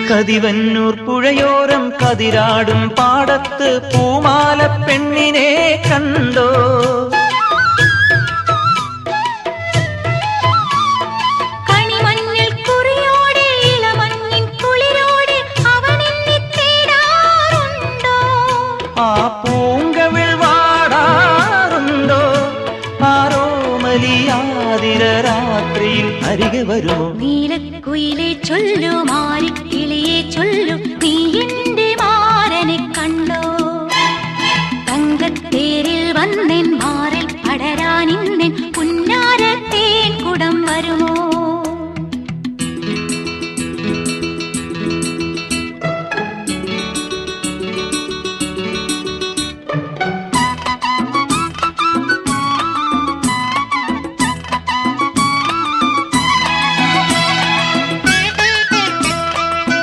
കതിവന്നൂർ പുഴയോരം കതിരാടും പാടത്ത് പൂമാല പെണ്ണിനെ കണ്ടോ? കണിമഞ്ഞിൽ കുറിയോടെ ഇളമഞ്ഞിൻ കുളിരോടെ അവനെന്നെ തേടാറുണ്ടോ? ആ പൂങ്കവിൾ വാടാറുണ്ടോ? ആരോമലിയാതിര രാത്രിയിൽ അരികെ വരുമോ? നീലക്കുയിലെ ചൊല്ലുമാരി